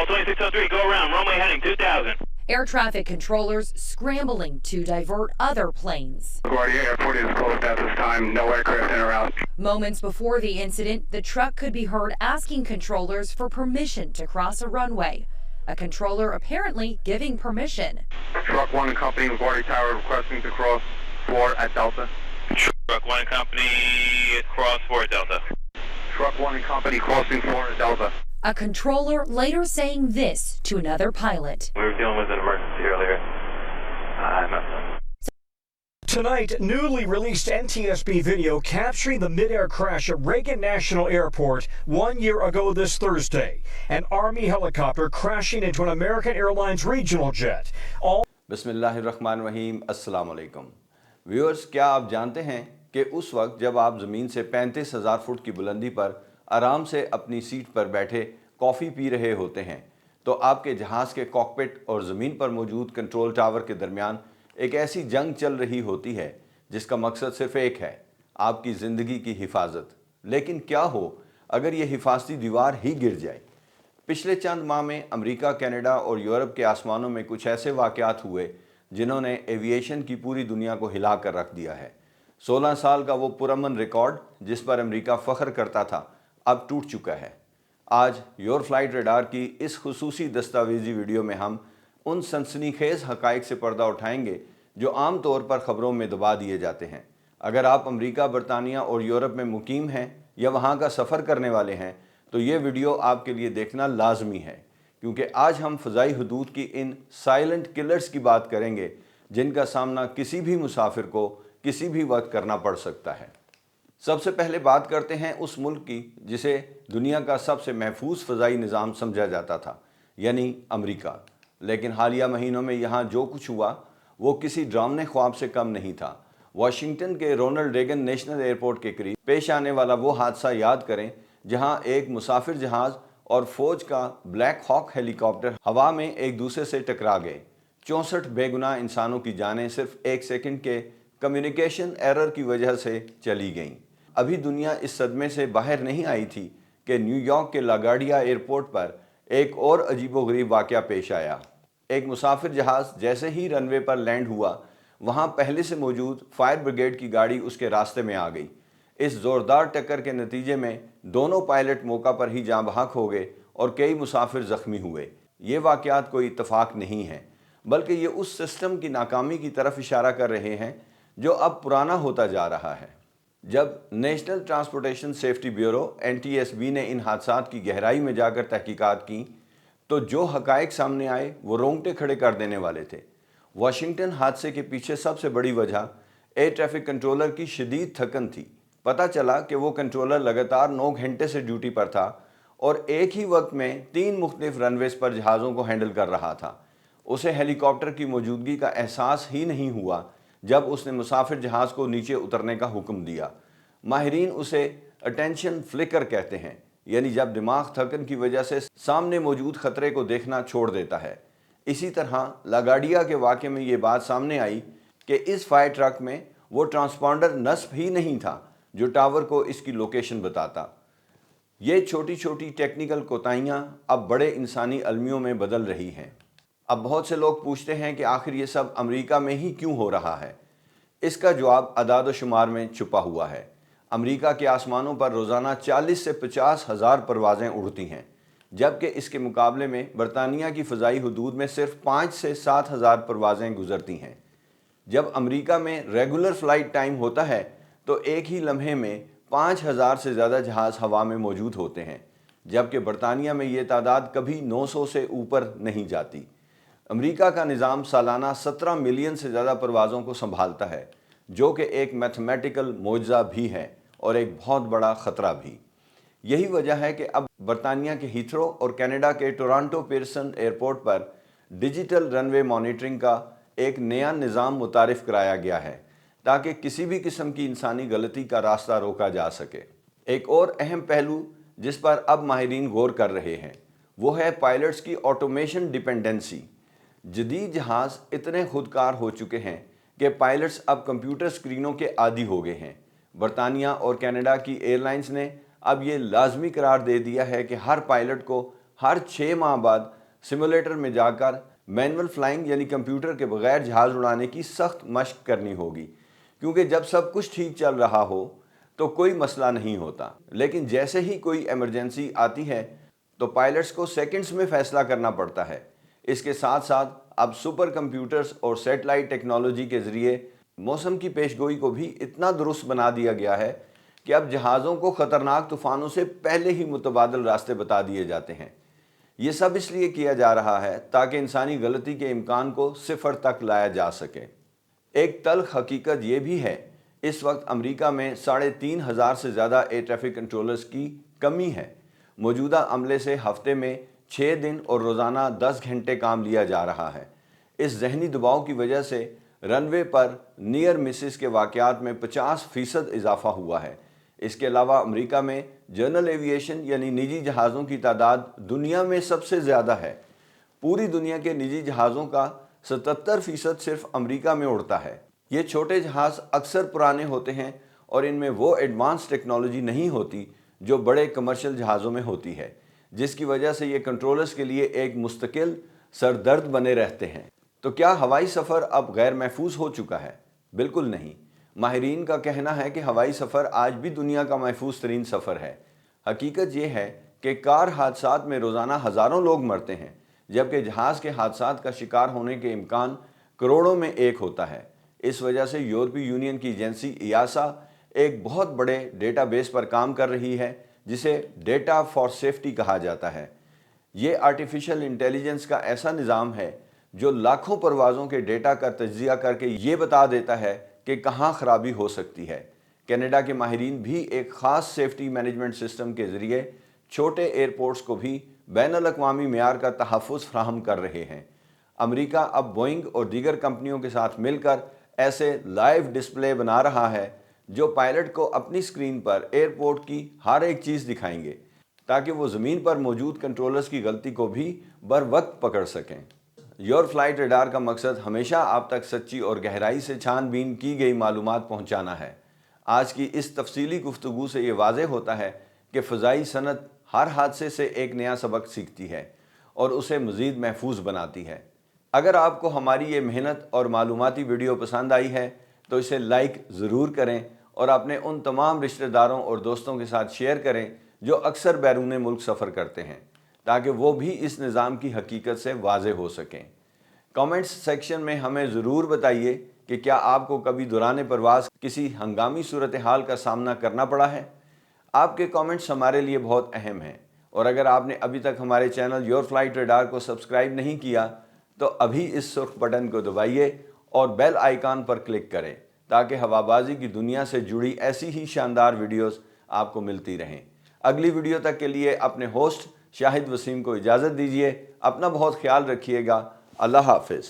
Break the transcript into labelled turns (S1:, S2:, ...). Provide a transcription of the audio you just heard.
S1: Bell 2603, go around, runway heading 2000.
S2: Air traffic controllers scrambling to divert other planes.
S3: LaGuardia Airport is closed at this time. No aircraft in or out.
S2: Moments before the incident, the truck could be heard asking controllers for permission to cross a runway. A controller apparently giving permission.
S3: Truck 1 and Company, LaGuardia Tower requesting to cross 4 at Delta.
S1: Truck 1 and Company, cross 4 Delta.
S3: Truck 1 and Company crossing 4 at Delta.
S2: A controller later saying this to another pilot.
S1: We were dealing with an emergency earlier.
S4: Tonight, newly released NTSB video capturing the mid-air crash at Reagan National Airport 1 year ago this Thursday. An Army helicopter crashing into an American Airlines regional jet.
S5: बिस्मिल्लाहिर्रहमानिर्रहीम, अस्सलाम वालेकुम viewers. क्या आप जानते हैं कि उस वक्त जब आप ज़मीन से 35,000 फुट की बुलंदी पर आराम से अपनी सीट पर बैठे कॉफ़ी पी रहे होते हैं तो आपके जहाज़ के कॉकपिट और ज़मीन पर मौजूद कंट्रोल टावर के दरमियान एक ऐसी जंग चल रही होती है जिसका मकसद सिर्फ़ एक है, आपकी ज़िंदगी की हिफाजत। लेकिन क्या हो अगर ये हिफाजती दीवार ही गिर जाए। पिछले चंद माह में अमेरिका, कनाडा और यूरोप के आसमानों में कुछ ऐसे वाक़यात हुए जिन्होंने एविएशन की पूरी दुनिया को हिला कर रख दिया है। 16 साल का वो पुरअमन रिकॉर्ड जिस पर अमेरिका फ़ख्र करता था अब टूट चुका है। आज योर फ्लाइट रडार की इस खुसूसी दस्तावेज़ी वीडियो में हम उन सनसनीखेज़ हक़ाइक़ से पर्दा उठाएंगे जो आम तौर पर ख़बरों में दबा दिए जाते हैं। अगर आप अमेरिका, बरतानिया और यूरोप में मुकीम हैं या वहाँ का सफ़र करने वाले हैं तो ये वीडियो आपके लिए देखना लाजमी है, क्योंकि आज हम फ़ज़ाई हदूद की इन साइलेंट किलर्स की बात करेंगे जिनका सामना किसी भी मुसाफिर को किसी भी वक्त करना पड़ सकता है। सबसे पहले बात करते हैं उस मुल्क की जिसे दुनिया का सबसे महफूज फ़ज़ाई निज़ाम समझा जाता था, यानी अमेरिका। लेकिन हालिया महीनों में यहाँ जो कुछ हुआ वो किसी ड्रामने ख्वाब से कम नहीं था। वाशिंगटन के रोनाल्ड रेगन नेशनल एयरपोर्ट के करीब पेश आने वाला वो हादसा याद करें जहाँ एक मुसाफिर जहाज़ और फ़ौज का ब्लैक हॉक हेलीकॉप्टर हवा में एक दूसरे से टकरा गए। 64 बेगुनाह इंसानों की जानें सिर्फ एक सेकंड के कम्युनिकेशन एरर की वजह से चली गईं। अभी दुनिया इस सदमे से बाहर नहीं आई थी कि न्यूयॉर्क के लागार्डिया एयरपोर्ट पर एक और अजीबोगरीब वाक़या पेश आया। एक मुसाफिर जहाज़ जैसे ही रनवे पर लैंड हुआ, वहाँ पहले से मौजूद फायर ब्रिगेड की गाड़ी उसके रास्ते में आ गई। इस ज़ोरदार टक्कर के नतीजे में दोनों पायलट मौका पर ही जाँ बहक हो गए और कई मुसाफिर ज़ख्मी हुए। ये वाक़यात कोई इत्तफ़ाक़ नहीं है, बल्कि ये उस सिस्टम की नाकामी की तरफ इशारा कर रहे हैं जो अब पुराना होता जा रहा है। जब national transportation safety bureau NTSB ने इन हादसात की गहराई में जाकर तहकीकात की तो जो हक़ाइक़ सामने आए वो रोंगटे खड़े कर देने वाले थे। वाशिंगटन हादसे के पीछे सबसे बड़ी वजह एयर ट्रैफिक कंट्रोलर की शदीद थकन थी। पता चला कि वो कंट्रोलर लगातार 9 घंटे से ड्यूटी पर था और एक ही वक्त में 3 मुख्तलिफ रनवेज़ पर जहाज़ों को हैंडल कर रहा था। उसे हेलीकॉप्टर की मौजूदगी का एहसास ही नहीं हुआ जब उसने मुसाफिर जहाज़ को नीचे उतरने का हुक्म दिया। माहिरीन उसे अटेंशन फ्लिकर कहते हैं, यानी जब दिमाग थकन की वजह से सामने मौजूद ख़तरे को देखना छोड़ देता है। इसी तरह लागार्डिया के वाक़े में ये बात सामने आई कि इस फायर ट्रक में वो ट्रांसपॉन्डर नस्ब ही नहीं था जो टावर को इसकी लोकेशन बताता। ये छोटी छोटी टेक्निकल कोताहियाँ अब बड़े इंसानी अलमियों में बदल रही हैं। अब बहुत से लोग पूछते हैं कि आखिर ये सब अमेरिका में ही क्यों हो रहा है। इसका जवाब अदाद व शुमार में छुपा हुआ है। अमेरिका के आसमानों पर रोज़ाना 40 से 50 हज़ार परवाज़ें उड़ती हैं, जबकि इसके मुकाबले में बरतानिया की फ़ज़ाई हदूद में सिर्फ 5 से 7 हज़ार परवाज़ें गुज़रती हैं। जब अमेरिका में रेगुलर फ़्लाइट टाइम होता है तो एक ही लम्हे में 5,000 से ज़्यादा जहाज़ हवा में मौजूद होते हैं, जबकि बरतानिया में ये तादाद कभी 900 से ऊपर नहीं जाती। अमेरिका का निज़ाम सालाना 17 मिलियन से ज़्यादा परवाज़ों को संभालता है, जो कि एक मैथमेटिकल मोजज़ा भी है और एक बहुत बड़ा ख़तरा भी। यही वजह है कि अब बरतानिया के हीथ्रो और कनाडा के टोरंटो पियर्सन एयरपोर्ट पर डिजिटल रनवे मॉनिटरिंग का एक नया निज़ाम मुतारिफ़ कराया गया है ताकि किसी भी किस्म की इंसानी गलती का रास्ता रोका जा सके। एक और अहम पहलू जिस पर अब माहिरीन गौर कर रहे हैं वो है पायलट्स की ऑटोमेशन डिपेंडेंसी। जदीद जहाज़ इतने खुदकार हो चुके हैं कि पायलट्स अब कंप्यूटर स्क्रीनों के आदी हो गए हैं। बरतानिया और कनाडा की एयरलाइंस ने अब ये लाजमी करार दे दिया है कि हर पायलट को ہر 6 ماہ بعد سیمولیٹر میں جا کر مینول فلائنگ یعنی کمپیوٹر کے بغیر جہاز اڑانے کی سخت مشق کرنی ہوگی، کیونکہ جب سب کچھ ٹھیک چل رہا ہو تو کوئی مسئلہ نہیں ہوتا، لیکن جیسے ہی کوئی ایمرجنسی آتی ہے تو پائلٹس کو سیکنڈز میں فیصلہ کرنا پڑتا ہے۔ اس کے ساتھ ساتھ اب سپر کمپیوٹرز اور سیٹلائٹ ٹیکنالوجی کے ذریعے موسم کی پیشگوئی کو بھی اتنا درست بنا دیا گیا ہے کہ اب جہازوں کو خطرناک طوفانوں سے پہلے ہی متبادل راستے بتا دیے جاتے ہیں۔ یہ سب اس لیے کیا جا رہا ہے تاکہ انسانی غلطی کے امکان کو صفر تک لایا جا سکے۔ ایک تلخ حقیقت یہ بھی ہے، اس وقت امریکہ میں 3500 سے زیادہ ایئر ٹریفک کنٹرولرز کی کمی ہے۔ موجودہ عملے سے ہفتے میں 6 دن اور روزانہ 10 گھنٹے کام لیا جا رہا ہے۔ اس ذہنی دباؤ کی وجہ سے رن وے پر نیئر مسز کے واقعات میں 50% اضافہ ہوا ہے۔ اس کے علاوہ امریکہ میں جنرل ایویشن یعنی نجی جہازوں کی تعداد دنیا میں سب سے زیادہ ہے۔ پوری دنیا کے نجی جہازوں کا 77% صرف امریکہ میں اڑتا ہے۔ یہ چھوٹے جہاز اکثر پرانے ہوتے ہیں اور ان میں وہ ایڈوانس ٹیکنالوجی نہیں ہوتی جو بڑے کمرشل جہازوں میں ہوتی ہے، جس کی وجہ سے یہ کنٹرولرز کے لیے ایک مستقل سردرد بنے رہتے ہیں۔ تو کیا ہوائی سفر اب غیر محفوظ ہو چکا ہے؟ بالکل نہیں۔ ماہرین کا کہنا ہے کہ ہوائی سفر آج بھی دنیا کا محفوظ ترین سفر ہے۔ حقیقت یہ ہے کہ کار حادثات میں روزانہ ہزاروں لوگ مرتے ہیں، جبکہ جہاز کے حادثات کا شکار ہونے کے امکان کروڑوں میں ایک ہوتا ہے۔ اس وجہ سے یورپی یونین کی ایجنسی ایاسا ایک بہت بڑے ڈیٹا بیس پر کام کر رہی ہے جسے ڈیٹا فار سیفٹی کہا جاتا ہے۔ یہ آرٹیفیشل انٹیلیجنس کا ایسا نظام ہے جو لاکھوں پروازوں کے ڈیٹا کا تجزیہ کر کے یہ بتا دیتا ہے کہ کہاں خرابی ہو سکتی ہے۔ کینیڈا کے ماہرین بھی ایک خاص سیفٹی مینجمنٹ سسٹم کے ذریعے چھوٹے ایئرپورٹس کو بھی بین الاقوامی معیار کا تحفظ فراہم کر رہے ہیں۔ امریکہ اب بوئنگ اور دیگر کمپنیوں کے ساتھ مل کر ایسے لائیو ڈسپلے بنا رہا ہے جو پائلٹ کو اپنی اسکرین پر ایئرپورٹ کی ہر ایک چیز دکھائیں گے تاکہ وہ زمین پر موجود کنٹرولرز کی غلطی کو بھی بر وقت پکڑ سکیں۔ یور فلائٹ ریڈار کا مقصد ہمیشہ آپ تک سچی اور گہرائی سے چھان بین کی گئی معلومات پہنچانا ہے۔ آج کی اس تفصیلی گفتگو سے یہ واضح ہوتا ہے کہ فضائی صنعت ہر حادثے سے ایک نیا سبق سیکھتی ہے اور اسے مزید محفوظ بناتی ہے۔ اگر آپ کو ہماری یہ محنت اور معلوماتی ویڈیو پسند آئی ہے تو اسے لائک ضرور کریں اور اپنے ان تمام رشتہ داروں اور دوستوں کے ساتھ شیئر کریں جو اکثر بیرون ملک سفر کرتے ہیں، تاکہ وہ بھی اس نظام کی حقیقت سے واضح ہو سکیں۔ کامنٹس سیکشن میں ہمیں ضرور بتائیے کہ کیا آپ کو کبھی دوران پرواز کسی ہنگامی صورتحال کا سامنا کرنا پڑا ہے؟ آپ کے کامنٹس ہمارے لیے بہت اہم ہیں، اور اگر آپ نے ابھی تک ہمارے چینل یور فلائٹ ریڈار کو سبسکرائب نہیں کیا تو ابھی اس سرخ بٹن کو دبائیے اور بیل آئیکن پر کلک کریں تاکہ ہوابازی کی دنیا سے جڑی ایسی ہی شاندار ویڈیوز آپ کو ملتی رہیں۔ اگلی ویڈیو تک کے لیے اپنے ہوسٹ شاہد وسیم کو اجازت دیجیے۔ اپنا بہت خیال رکھیے گا۔ اللہ حافظ۔